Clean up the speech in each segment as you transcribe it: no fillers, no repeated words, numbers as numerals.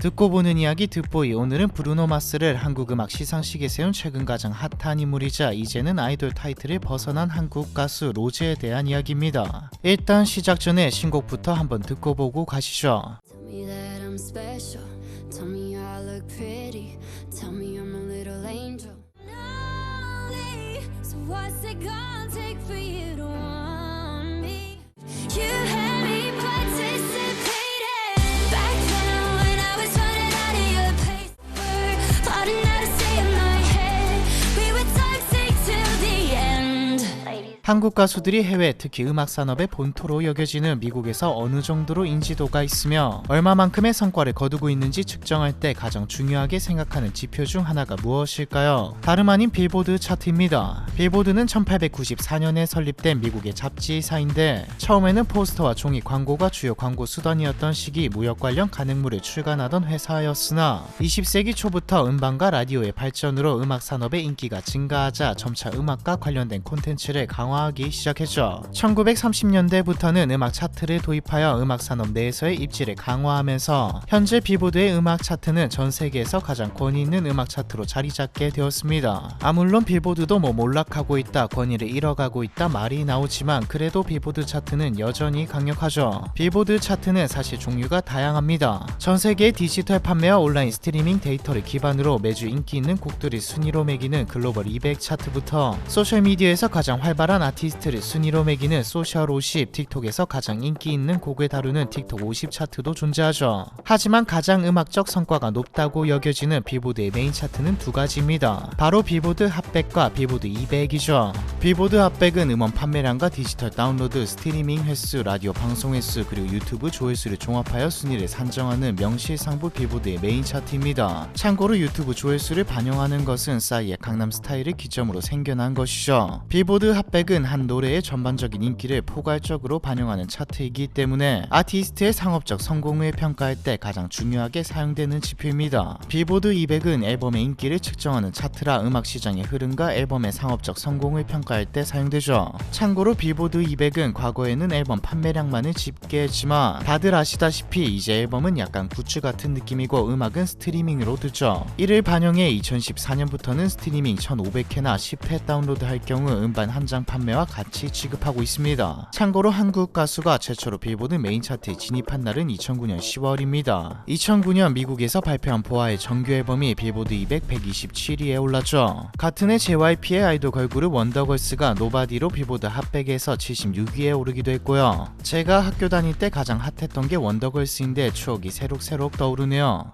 듣고 보는 이야기 듣보이. 오늘은 브루노 마스를 한국 음악 시상식에 세운 최근 가장 핫한 인물이자 이제는 아이돌 타이틀을 벗어난 한국 가수 로제에 대한 이야기입니다. 일단 시작 전에 신곡부터 한번 듣고 보고 가시죠. 한국 가수들이 해외, 특히 음악 산업의 본토로 여겨지는 미국에서 어느 정도로 인지도가 있으며 얼마만큼의 성과를 거두고 있는지 측정할 때 가장 중요하게 생각하는 지표 중 하나가 무엇일까요? 다름 아닌 빌보드 차트입니다. 빌보드는 1894년에 설립된 미국의 잡지사인데 처음에는 포스터와 종이 광고가 주요 광고 수단이었던 시기 무역 관련 간행물을 출간하던 회사였으나 20세기 초부터 음반과 라디오의 발전으로 음악 산업의 인기가 증가하자 점차 음악과 관련된 콘텐츠를 강화하기 시작했죠. 1930년대부터는 음악 차트를 도입하여 음악 산업 내에서의 입지를 강화하면서 현재 빌보드의 음악 차트는 전 세계에서 가장 권위 있는 음악 차트로 자리 잡게 되었습니다. 물론 빌보드도 몰락하고 있다, 권위를 잃어가고 있다 말이 나오지만 그래도 빌보드 차트는 여전히 강력하죠. 빌보드 차트는 사실 종류가 다양합니다. 전 세계의 디지털 판매와 온라인 스트리밍 데이터를 기반으로 매주 인기 있는 곡들을 순위로 매기는 글로벌 200 차트부터 소셜미디어에서 가장 활발한 아티스트를 순위로 매기는 소셜 50, 틱톡에서 가장 인기 있는 곡을 다루는 틱톡 50 차트도 존재하죠. 하지만 가장 음악적 성과가 높다고 여겨지는 빌보드의 메인 차트는 두 가지입니다. 바로 빌보드 핫백과 빌보드 200이죠. 빌보드 핫백은 음원 판매량과 디지털 다운로드, 스트리밍 횟수, 라디오 방송 횟수, 그리고 유튜브 조회수를 종합하여 순위를 산정하는 명실상부 빌보드의 메인 차트입니다. 참고로 유튜브 조회수를 반영하는 것은 싸이의 강남스타일을 기점으로 생겨난 것이죠. 빌보드 핫백은 한 노래의 전반적인 인기를 포괄적으로 반영하는 차트이기 때문에 아티스트의 상업적 성공을 평가할 때 가장 중요하게 사용되는 지표입니다. 빌보드 200은 앨범의 인기를 측정하는 차트라 음악 시장의 흐름과 앨범의 상업적 성공을 평가할 때 사용되죠. 참고로 빌보드 200은 과거에는 앨범 판매량만을 집계했지만 다들 아시다시피 이제 앨범은 약간 굿즈 같은 느낌이고 음악은 스트리밍으로 듣죠. 이를 반영해 2014년부터는 스트리밍 1500회나 10회 다운로드할 경우 음반 한 장 판매와 같이 취급하고 있습니다. 참고로 한국 가수가 최초로 빌보드 메인 차트에 진입한 날은 2009년 10월입니다. 2009년 미국에서 발표한 보아의 정규 앨범이 빌보드 200 127위에 올랐죠. 같은 해 JYP의 아이돌 걸그룹 원더걸스가 노바디로 빌보드 핫백에서 76위에 오르기도 했고요. 제가 학교 다닐 때 가장 핫했던 게 원더걸스인데 추억이 새록새록 떠오르네요.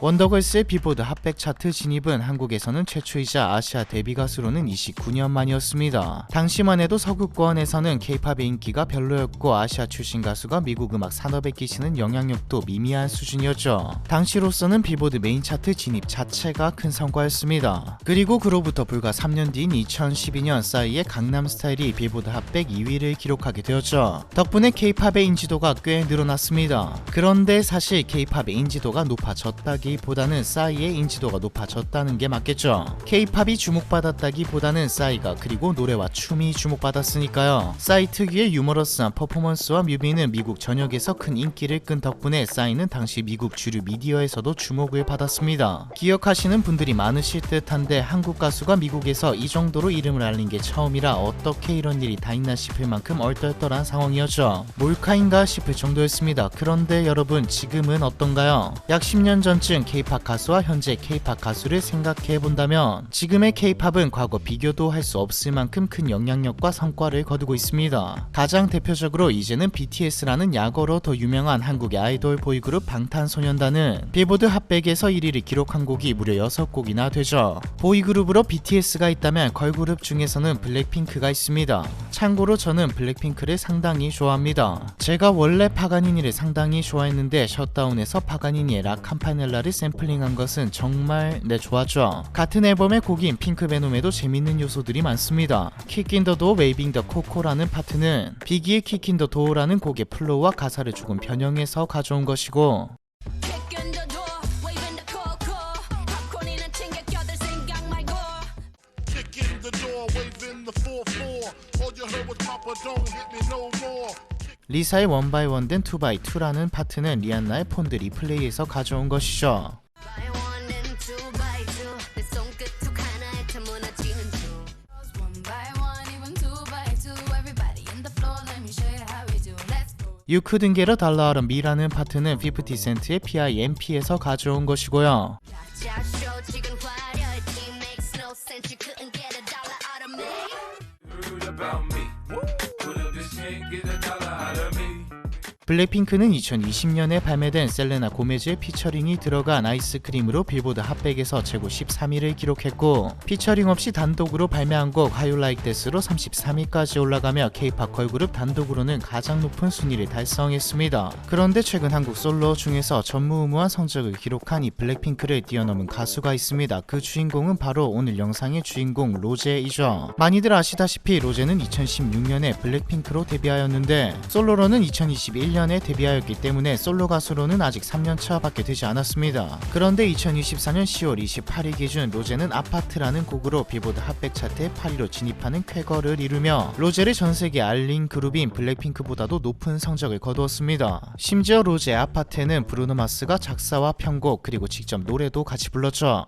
원더걸스의 빌보드 핫백 차트 진입은 한국에서는 최초이자 아시아 데뷔 가수로는 29년 만이었습니다. 당시만 해도 서구권에서는 K-팝의 인기가 별로였고 아시아 출신 가수가 미국 음악 산업에 끼치는 영향력도 미미한 수준이었죠. 당시로서는 빌보드 메인 차트 진입 자체가 큰 성과였습니다. 그리고 그로부터 불과 3년 뒤인 2012년 싸이의 강남스타일이 빌보드 핫백 2위를 기록하게 되었죠. 덕분에 K-팝의 인지도가 꽤 늘어났습니다. 그런데 사실 K-팝의 인지도가 높아졌다기 보다는 싸이의 인지도가 높아졌다는 게 맞겠죠. K-팝이 주목받았다기보다는 싸이가 그리고 노래와 춤이 주목받았으니까요. 싸이 특유의 유머러스한 퍼포먼스와 뮤비는 미국 전역에서 큰 인기를 끈 덕분에 싸이는 당시 미국 주류 미디어에서도 주목을 받았습니다. 기억하시는 분들이 많으실 듯한데 한국 가수가 미국에서 이 정도로 이름을 알린 게 처음이라 어떻게 이런 일이 다 있나 싶을 만큼 얼떨떨한 상황이었죠. 몰카인가 싶을 정도였습니다. 그런데 여러분, 지금은 어떤가요? 약 10년 전쯤 K-팝 가수와 현재 K-팝 가수를 생각해본다면 지금의 K-팝은 과거 비교도 할 수 없을 만큼 큰 영향력과 성과를 거두고 있습니다. 가장 대표적으로 이제는 BTS라는 약어로 더 유명한 한국의 아이돌 보이그룹 방탄소년단은 빌보드 핫백에서 1위를 기록한 곡이 무려 6곡이나 되죠. 보이그룹으로 BTS가 있다면 걸그룹 중에서는 블랙핑크가 있습니다. 참고로 저는 블랙핑크를 상당히 좋아합니다. 제가 원래 파가니니를 상당히 좋아했는데 셧다운에서 파가니니의 라 캄파넬라를 샘플링한 것은 정말 좋았죠. 같은 앨범의 곡인 핑크베놈에도 재밌는 요소들이 많습니다. Kick in the Door, Waving the Coco라는 파트는 비기의 Kick in the Door라는 곡의 플로우와 가사를 조금 변형해서 가져온 것이고 리사의 원바이원 된 투바이투라는 파트는 리안나의 폰드 리플레이에서 가져온 것이죠. You Couldn't Get a Dollar Out of Me라는 파트는 50센트의 PIMP에서 가져온 것이고요. 블랙핑크는 2020년에 발매된 셀레나 고메즈의 피처링이 들어간 아이스크림으로 빌보드 핫백에서 최고 13위를 기록했고, 피처링 없이 단독으로 발매한 곡 How You Like That으로 33위까지 올라가며 K-POP 걸그룹 단독으로는 가장 높은 순위를 달성했습니다. 그런데 최근 한국 솔로 중에서 전무후무한 성적을 기록한 이 블랙핑크를 뛰어넘은 가수가 있습니다. 그 주인공은 바로 오늘 영상의 주인공 로제이죠. 많이들 아시다시피 로제는 2016년에 블랙핑크로 데뷔하였는데 솔로로는 2021년에 데뷔하였기 때문에 솔로 가수로는 아직 3년차 밖에 되지 않았습니다. 그런데 2024년 10월 28일 기준 로제는 아파트라는 곡으로 빌보드 핫백 차트에 8위로 진입하는 쾌거를 이루며 로제를 전세계에 알린 그룹인 블랙핑크보다도 높은 성적을 거두었습니다. 심지어 로제의 아파트에는 브루노 마스가 작사와 편곡 그리고 직접 노래도 같이 불렀죠.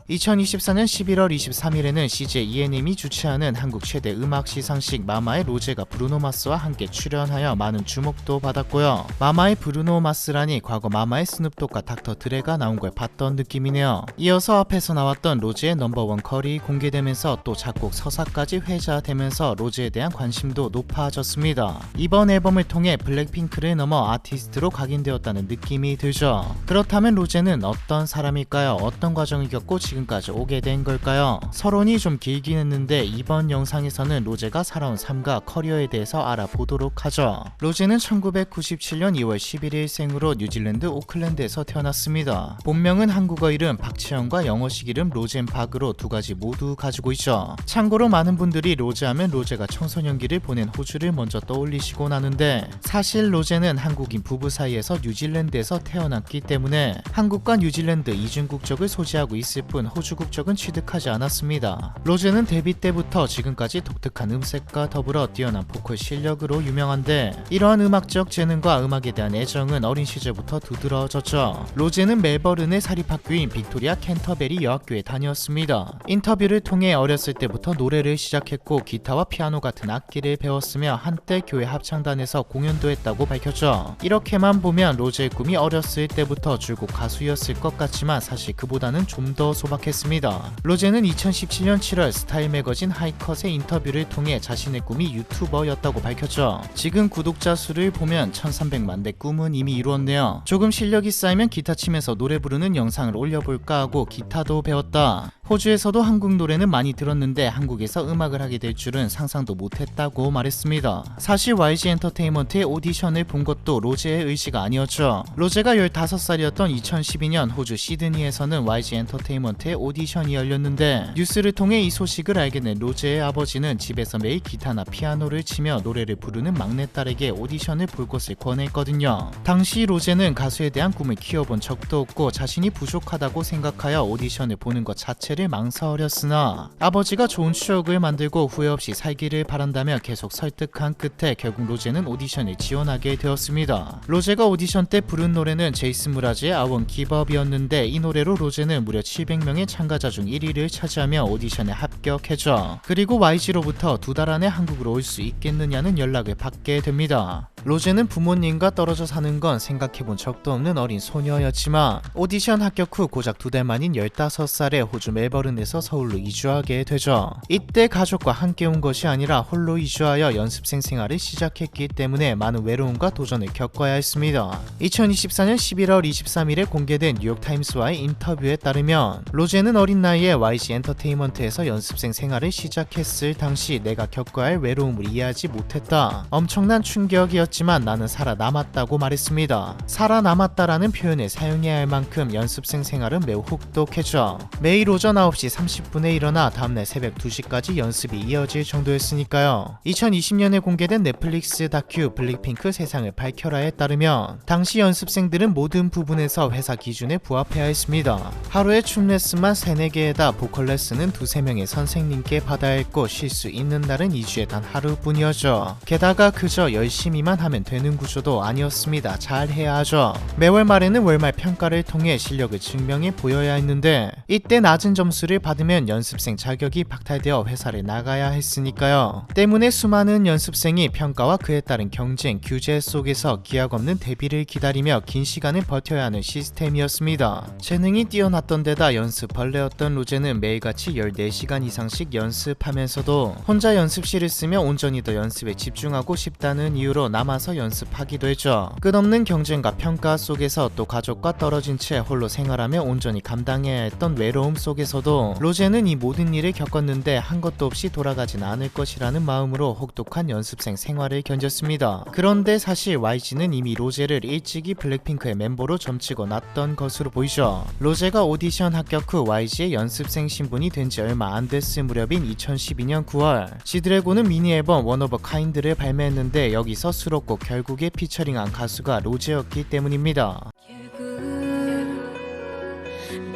(2024년 11월 23일에는 CJ ENM이 주최하는 한국 최대 음악 시상식 마마의 로제가 브루노 마스와 함께 출연하여 많은 주목도 받았고요. 마마의 브루노 마스라니 과거 마마의 스눕독과 닥터 드레가 나온 걸 봤던 느낌이네요. 이어서 앞에서 나왔던 로제의 넘버원 컬이 공개되면서 또 작곡 서사까지 회자되면서 로제에 대한 관심도 높아졌습니다. 이번 앨범을 통해 블랙핑크를 넘어 아티스트로 각인되었다는 느낌이 들죠. 그렇다면 로제는 어떤 사람일까요? 어떤 과정을 겪고 지금까지 오게 된 걸까요? 서론이 좀 길긴 했는데 이번 영상에서는 로제가 살아온 삶과 커리어에 대해서 알아보도록 하죠. 로제는 1997년 2월 11일 생으로 뉴질랜드 오클랜드에서 태어났습니다. 본명은 한국어 이름 박채영과 영어식 이름 로젠 박으로 두 가지 모두 가지고 있죠. 참고로 많은 분들이 로제하면 로제가 청소년기를 보낸 호주를 먼저 떠올리시곤 하는데, 사실 로제는 한국인 부부 사이에서 뉴질랜드에서 태어났기 때문에 한국과 뉴질랜드 이중 국적을 소지하고 있을 뿐 호주 국적은 취득하지 않았습니다. 로제는 데뷔 때부터 지금까지 독특한 음색과 더불어 뛰어난 보컬 실력으로 유명한데, 이러한 음악적 재능과 음악에 대한 애정은 어린 시절부터 두드러졌죠. 로제는 멜버른의 사립학교인 빅토리아 캔터베리 여학교에 다녔습니다. 인터뷰를 통해 어렸을 때부터 노래를 시작했고 기타와 피아노 같은 악기를 배웠으며 한때 교회 합창단에서 공연도 했다고 밝혔죠. 이렇게만 보면 로제의 꿈이 어렸을 때부터 줄곧 가수였을 것 같지만 사실 그보다는 좀 더 소박했습니다. 로제는 2017년 7월 스타일 매거진 하이컷의 인터뷰를 통해 자신의 꿈이 유튜버였다고 밝혔죠. 지금 구독자 수를 보면 1300만 대 꿈은 이미 이루었네요. 조금 실력이 쌓이면 기타 치면서 노래 부르는 영상을 올려볼까 하고 기타도 배웠다. 호주에서도 한국 노래는 많이 들었는데 한국에서 음악을 하게 될 줄은 상상도 못했다고 말했습니다. 사실 YG 엔터테인먼트의 오디션을 본 것도 로제의 의지가 아니었죠. 로제가 15살이었던 2012년 호주 시드니에서는 YG 엔터테인먼트의 오디션이 열렸는데 뉴스를 통해 이 소식을 알게 된 로제의 아버지는 집에서 매일 기타나 피아노를 치며 노래를 부르는 막내딸에게 오디션을 볼 것을 권했거든요. 당시 로제는 가수에 대한 꿈을 키워본 적도 없고 자신이 부족하다고 생각하여 오디션을 보는 것 자체를 망설였으나 아버지가 좋은 추억을 만들고 후회 없이 살기를 바란다며 계속 설득한 끝에 결국 로제는 오디션에 지원하게 되었습니다. 로제가 오디션 때 부른 노래는 제이슨 무라즈의 I Won't Give Up이었는데 이 노래로 로제는 무려 700명의 참가자 중 1위를 차지하며 오디션에 합격했죠. 그리고 YG로부터 2달 안에 한국으로 올 수 있겠느냐는 연락을 받게 됩니다. 로제는 부모님과 떨어져 사는 건 생각해본 적도 없는 어린 소녀였지만 오디션 합격 후 고작 2달 만인 15살에 호주 멜버른에서 서울로 이주하게 되죠. 이때 가족과 함께 온 것이 아니라 홀로 이주하여 연습생 생활을 시작했기 때문에 많은 외로움과 도전을 겪어야 했습니다. 2024년 11월 23일에 공개된 뉴욕타임스와의 인터뷰에 따르면 로제는 어린 나이에 YG 엔터테인먼트에서 연습생 생활을 시작했을 당시 내가 겪어야 할 외로움을 이해하지 못했다. 엄청난 충격이었지. 죽었지만 나는 살아남았다고 말했습니다. 살아남았다라는 표현을 사용해야 할 만큼 연습생 생활은 매우 혹독했죠. 매일 오전 9시 30분에 일어나 다음날 새벽 2시까지 연습이 이어질 정도였으니까요. 2020년에 공개된 넷플릭스 다큐 블랙핑크 세상을 밝혀라에 따르면 당시 연습생들은 모든 부분에서 회사 기준에 부합해야 했습니다. 하루에 춤 레슨만 3-4개에다 보컬 레슨은 2-3명의 선생님께 받아야 했고 쉴 수 있는 날은 2주에 단 하루뿐이었죠. 게다가 그저 열심히만 하면 되는 구조도 아니었습니다. 잘 해야 하죠. 매월 말에는 월말 평가를 통해 실력을 증명해 보여야 했는데 이때 낮은 점수를 받으면 연습생 자격이 박탈되어 회사를 나가야 했으니까요. 때문에 수많은 연습생이 평가와 그에 따른 경쟁, 규제 속에서 기약 없는 데뷔를 기다리며 긴 시간을 버텨야 하는 시스템이었습니다. 재능이 뛰어났던 데다 연습 벌레였던 로제는 매일같이 14시간 이상씩 연습하면서도 혼자 연습실을 쓰며 온전히 더 연습에 집중하고 싶다는 이유로 남아서 연습하기도 했죠. 끝없는 경쟁과 평가 속에서 또 가족과 떨어진 채 홀로 생활하며 온전히 감당해야 했던 외로움 속에서도 로제는 이 모든 일을 겪었는데 한 것도 없이 돌아가진 않을 것이라는 마음으로 혹독한 연습생 생활을 견뎠습니다. 그런데 사실 YG는 이미 로제를 일찍이 블랙핑크의 멤버로 점치고 놨던 것으로 보이죠. 로제가 오디션 합격 후 YG의 연습생 신분이 된 지 얼마 안 됐을 무렵인 2012년 9월 지드래곤은 미니 앨범 원 오브 카인드를 발매했는데 여기서 수록곡 결국에 피처링한 가수가 로제였기 때문입니다.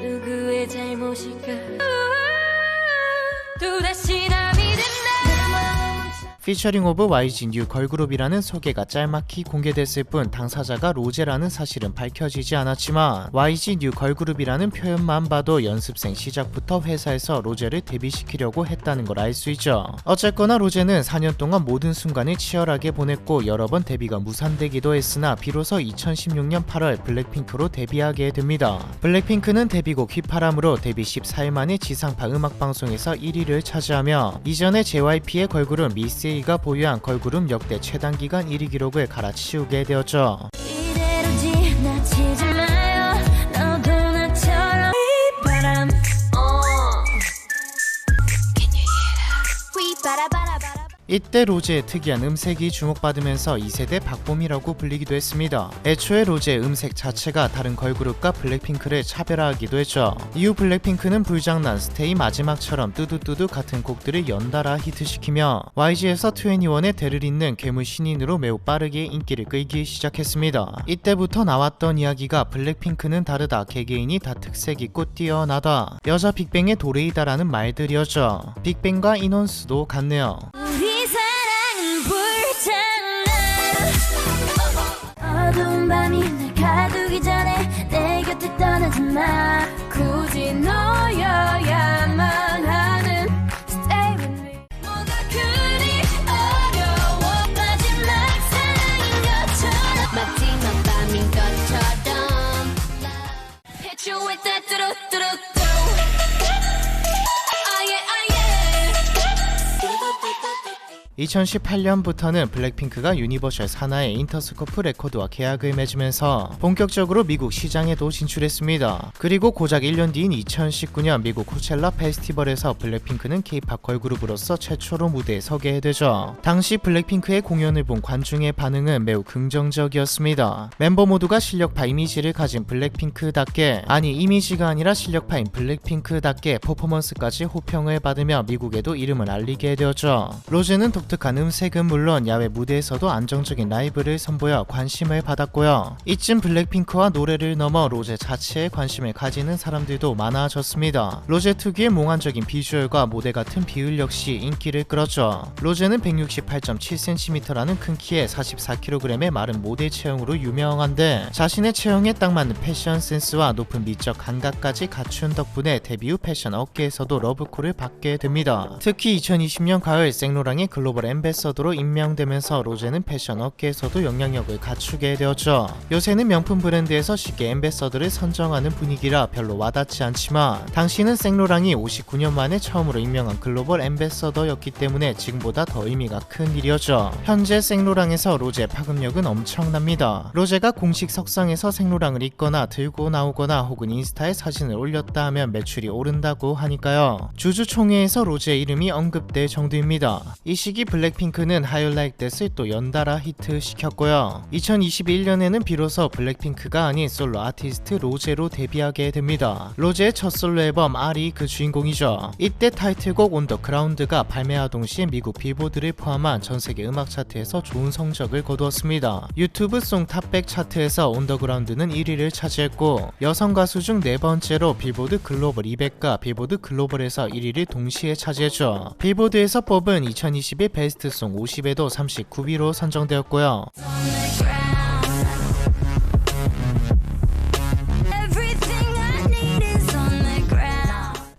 누구의 잘못일까 또다시 남이 된다. 피처링 오브 YG 뉴 걸그룹이라는 소개가 짤막히 공개됐을 뿐 당사자가 로제라는 사실은 밝혀지지 않았지만 YG 뉴 걸그룹이라는 표현만 봐도 연습생 시작부터 회사에서 로제를 데뷔시키려고 했다는 걸 알 수 있죠. 어쨌거나 로제는 4년 동안 모든 순간을 치열하게 보냈고 여러 번 데뷔가 무산되기도 했으나 비로소 2016년 8월 블랙핑크로 데뷔하게 됩니다. 블랙핑크는 데뷔곡 휘파람으로 데뷔 14일 만에 지상파 음악방송에서 1위를 차지하며 이전에 JYP의 걸그룹 미스가 보유한 걸그룹 역대 최단기간 1위 기록을 갈아치우게 되었죠. 이대로 지나치지 마요. 너도 나처럼 휘바람 Can you hear that? 휘바라바라바라. 이때 로제의 특이한 음색이 주목받으면서 2세대 박봄이라고 불리기도 했습니다. 애초에 로제의 음색 자체가 다른 걸그룹과 블랙핑크를 차별화하기도 했죠. 이후 블랙핑크는 불장난, 스테이 마지막처럼 뚜두뚜두 같은 곡들을 연달아 히트시키며 YG에서 2NE1의 대를 잇는 괴물 신인으로 매우 빠르게 인기를 끌기 시작했습니다. 이때부터 나왔던 이야기가 블랙핑크는 다르다, 개개인이 다 특색 있고 뛰어나다, 여자 빅뱅의 도레이다라는 말들이었죠. 빅뱅과 인원수도 같네요. 우리 사랑은 불장난. 어두운 밤이 날 가두기 전에 내 곁에 떠나지 마. 굳이 너여야만 하는 Stay with me. 뭐가 그리 어려워. 마지막 사랑인 것처럼 마지막 밤인 것처럼 Hit you with that 뚜루뚜루뚜. 2018년부터는 블랙핑크가 유니버셜 산하의 인터스코프 레코드와 계약을 맺으면서 본격적으로 미국 시장에도 진출했습니다. 그리고 고작 1년 뒤인 2019년 미국 코첼라 페스티벌에서 블랙핑크는 K-팝 걸그룹으로서 최초로 무대에 서게 되죠. 당시 블랙핑크의 공연을 본 관중의 반응은 매우 긍정적이었습니다. 멤버 모두가 실력파 이미지를 가진 블랙핑크답게, 아니 이미지가 아니라 실력파인 블랙핑크답게 퍼포먼스까지 호평을 받으며 미국에도 이름을 알리게 되었죠. 로제는 독특한 음색은 물론 야외 무대에서도 안정적인 라이브를 선보여 관심을 받았고요. 이쯤 블랙핑크와 노래를 넘어 로제 자체에 관심을 가지는 사람들도 많아졌습니다. 로제 특유의 몽환적인 비주얼과 모델 같은 비율 역시 인기를 끌었죠. 로제는 168.7cm라는 큰 키에 44kg의 마른 모델 체형으로 유명한데 자신의 체형에 딱 맞는 패션 센스와 높은 미적 감각까지 갖춘 덕분에 데뷔 후 패션 업계에서도 러브콜을 받게 됩니다. 특히 2020년 가을 생로랑의 글로벌 앰베서더로 임명되면서 로제는 패션 업계에서도 영향력을 갖추게 되었죠. 요새는 명품 브랜드에서 쉽게 앰베서더를 선정하는 분위기라 별로 와닿지 않지만 당시는 생로랑이 59년 만에 처음으로 임명한 글로벌 앰베서더였기 때문에 지금보다 더 의미가 큰 일이었죠. 현재 생로랑에서 로제 파급력은 엄청납니다. 로제가 공식 석상에서 생로랑을 입거나 들고 나오거나 혹은 인스타에 사진을 올렸다 하면 매출이 오른다고 하니까요. 주주총회에서 로제의 이름이 언급될 정도입니다. 이 시기 시기 블랙핑크는 How You Like That을 또 연달아 히트시켰고요. 2021년에는 비로소 블랙핑크가 아닌 솔로 아티스트 로제로 데뷔하게 됩니다. 로제의 첫 솔로 앨범 R이 그 주인공이죠. 이때 타이틀곡 On The Ground가 발매와 동시에 미국 빌보드를 포함한 전세계 음악 차트에서 좋은 성적을 거두었습니다. 유튜브 송 탑100 차트에서 On The Ground는 1위를 차지했고 여성 가수 중 네 번째로 빌보드 글로벌 200과 빌보드 글로벌에서 1위를 동시에 차지했죠. 빌보드에서 뽑은 2021 베스트송 50에도 39위로 선정되었고요.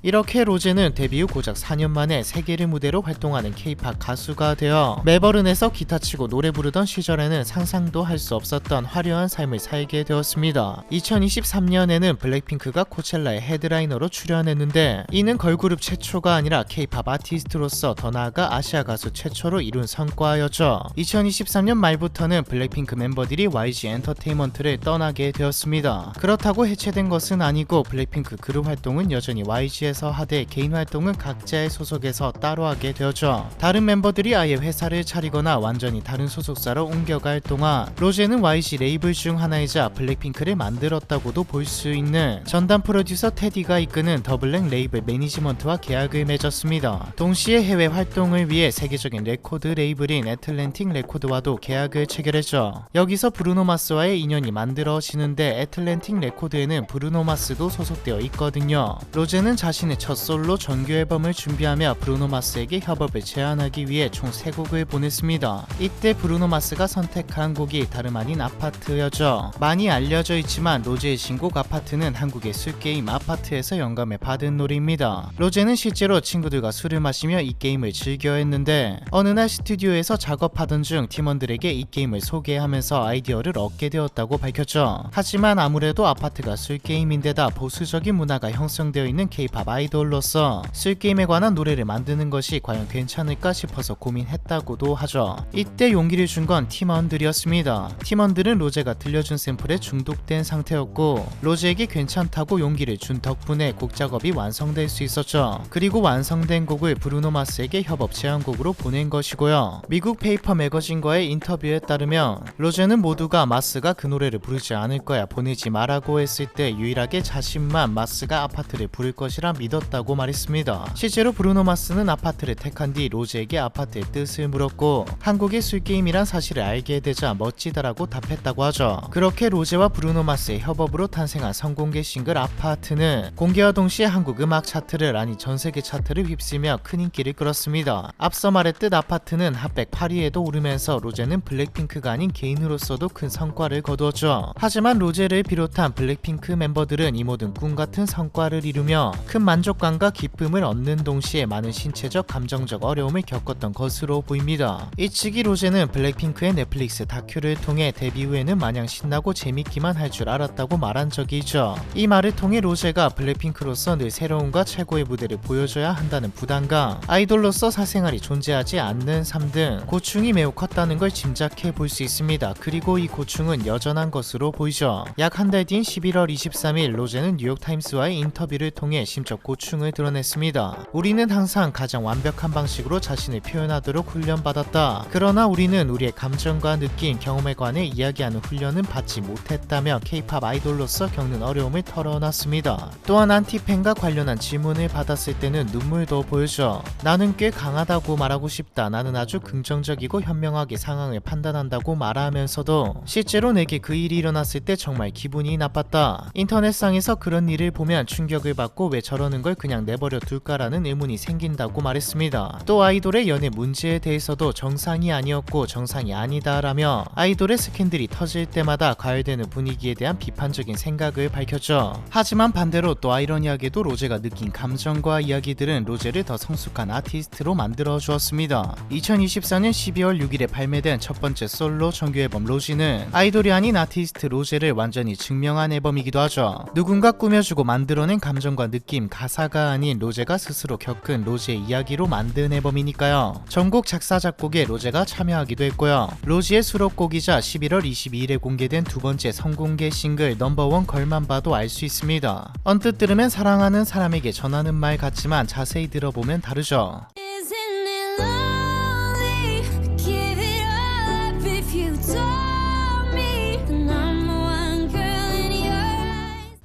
이렇게 로제는 데뷔 후 고작 4년 만에 세계를 무대로 활동하는 K-팝 가수가 되어 멜버른에서 기타 치고 노래 부르던 시절에는 상상도 할 수 없었던 화려한 삶을 살게 되었습니다. 2023년에는 블랙핑크가 코첼라의 헤드라이너로 출연했는데 이는 걸그룹 최초가 아니라 K-팝 아티스트로서 더 나아가 아시아 가수 최초로 이룬 성과였죠. 2023년 말부터는 블랙핑크 멤버들이 YG 엔터테인먼트를 떠나게 되었습니다. 그렇다고 해체된 것은 아니고 블랙핑크 그룹 활동은 여전히 YG에서 하되 개인 활동은 각자의 소속에서 따로 하게 되었죠. 다른 멤버들이 아예 회사를 차리거나 완전히 다른 소속사로 옮겨갈 동안 로제는 YG 레이블 중 하나이자 블랙핑크를 만들었다고도 볼 수 있는 전담 프로듀서 테디가 이끄는 더블랙 레이블 매니지먼트와 계약을 맺었습니다. 동시에 해외 활동을 위해 세계적인 레코드 레이블인 애틀랜틱 레코드와도 계약을 체결했죠. 여기서 브루노 마스와의 인연이 만들어지는데 애틀랜틱 레코드에는 브루노 마스도 소속되어 있거든요. 로제는 자신의 첫 솔로 정규 앨범을 준비하며 브루노 마스에게 협업을 제안하기 위해 총 3곡을 보냈습니다. 이때 브루노 마스가 선택한 곡이 다름 아닌 아파트였죠. 많이 알려져 있지만 로제의 신곡 아파트는 한국의 술게임 아파트에서 영감을 받은 노래입니다. 로제는 실제로 친구들과 술을 마시며 이 게임을 즐겨 했는데 어느 날 스튜디오에서 작업하던 중 팀원들에게 이 게임을 소개하면서 아이디어를 얻게 되었다고 밝혔죠. 하지만 아무래도 아파트가 술게임인데다 보수적인 문화가 형성되어 있는 K-팝 아이돌로서 술게임에 관한 노래를 만드는 것이 과연 괜찮을까 싶어서 고민했다고도 하죠. 이때 용기를 준 건 팀원들이었습니다. 팀원들은 로제가 들려준 샘플에 중독된 상태였고 로제에게 괜찮다고 용기를 준 덕분에 곡 작업이 완성될 수 있었죠. 그리고 완성된 곡을 브루노 마스에게 협업 제안곡으로 보낸 것이고요. 미국 페이퍼 매거진과의 인터뷰에 따르면 로제는 모두가 마스가 그 노래를 부르지 않을 거야 보내지 마라고 했을 때 유일하게 자신만 마스가 아파트를 부를 것이라 믿었다고 말했습니다. 실제로 브루노 마스는 아파트를 택한 뒤 로제에게 아파트의 뜻을 물었고 한국의 술게임이란 사실을 알게 되자 멋지다라고 답했다고 하죠. 그렇게 로제와 브루노 마스의 협업으로 탄생한 성공개 싱글 아파트는 공개와 동시에 한국 음악 차트를 아니 전세계 차트를 휩쓸며 큰 인기를 끌었습니다. 앞서 말했듯 아파트는 핫백 8위에도 오르면서 로제는 블랙핑크가 아닌 개인으로서도 큰 성과를 거두었죠. 하지만 로제를 비롯한 블랙핑크 멤버들은 이 모든 꿈같은 성과를 이루며 큰 만족감과 기쁨을 얻는 동시에 많은 신체적 감정적 어려움을 겪었던 것으로 보입니다. 이 시기 로제는 블랙핑크의 넷플릭스 다큐를 통해 데뷔 후에는 마냥 신나고 재밌기만 할 줄 알았다고 말한 적이 있죠. 이 말을 통해 로제가 블랙핑크로서 늘 새로움과 최고의 무대를 보여줘야 한다는 부담감, 아이돌로서 사생활이 존재하지 않는 삶 등 고충이 매우 컸다는 걸 짐작해 볼 수 있습니다. 그리고 이 고충은 여전한 것으로 보이죠. 약 한 달 뒤인 11월 23일 로제는 뉴욕타임스와의 인터뷰를 통해 심적 고충을 드러냈습니다. 우리는 항상 가장 완벽한 방식으로 자신을 표현하도록 훈련받았다. 그러나 우리는 우리의 감정과 느낌, 경험에 관해 이야기하는 훈련은 받지 못했다며 K-팝 아이돌로서 겪는 어려움을 털어놨습니다. 또한 안티팬과 관련한 질문을 받았을 때는 눈물도 보여줘. 나는 꽤 강하다고 말하고 싶다. 나는 아주 긍정적이고 현명하게 상황을 판단한다고 말하면서도 실제로 내게 그 일이 일어났을 때 정말 기분이 나빴다. 인터넷상에서 그런 일을 보면 충격을 받고 왜 저러는 걸 그냥 내버려 둘까라는 의문이 생긴다고 말했습니다. 또 아이돌의 연애 문제에 대해서도 정상이 아니었고 정상이 아니다라며 아이돌의 스캔들이 터질 때마다 과열되는 분위기에 대한 비판적인 생각을 밝혔죠. 하지만 반대로 또 아이러니하게도 로제가 느낀 감정과 이야기들은 로제를 더 성숙한 아티스트로 만들어 주었습니다. 2024년 12월 6일에 발매된 첫 번째 솔로 정규 앨범 로지는 아이돌이 아닌 아티스트 로제를 완전히 증명한 앨범이기도 하죠. 누군가 꾸며주고 만들어낸 감정과 느낌, 가사가 아닌 로제가 스스로 겪은 로제의 이야기로 만든 앨범이니까요. 전곡 작사 작곡에 로제가 참여하기도 했고요. 로지의 수록곡이자 11월 22일에 공개된 두 번째 성공개 싱글 넘버원 걸만 봐도 알 수 있습니다. 언뜻 들으면 사랑하는 사람에게 전하는 말 같지만 자세히 들어보면 다르죠. Isn't it lonely?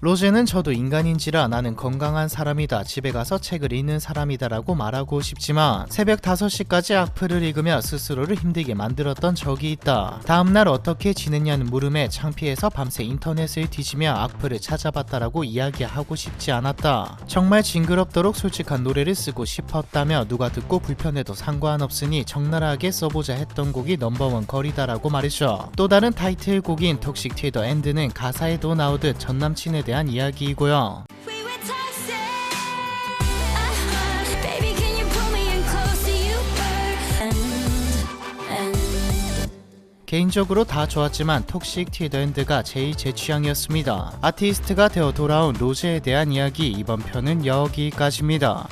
로제는 저도 인간인지라 나는 건강한 사람이다, 집에 가서 책을 읽는 사람이다 라고 말하고 싶지만 새벽 5시까지 악플을 읽으며 스스로를 힘들게 만들었던 적이 있다. 다음날 어떻게 지냈냐는 물음에 창피해서 밤새 인터넷을 뒤지며 악플을 찾아봤다라고 이야기하고 싶지 않았다. 정말 징그럽도록 솔직한 노래를 쓰고 싶었다며 누가 듣고 불편해도 상관없으니 적나라하게 써보자 했던 곡이 넘버원 거리다라고 말했죠. 또 다른 타이틀곡인 톡식 티 더 엔드는 가사에도 나오듯 전남친에 대한 이야기이고요. We were toxic. Baby, can you pull me in close to you? And 개인적으로 다 좋았지만 톡식 티 더 엔드가 제일 제 취향이었습니다. 아티스트가 되어 돌아온 로제에 대한 이야기, 이번 편은 여기까지입니다.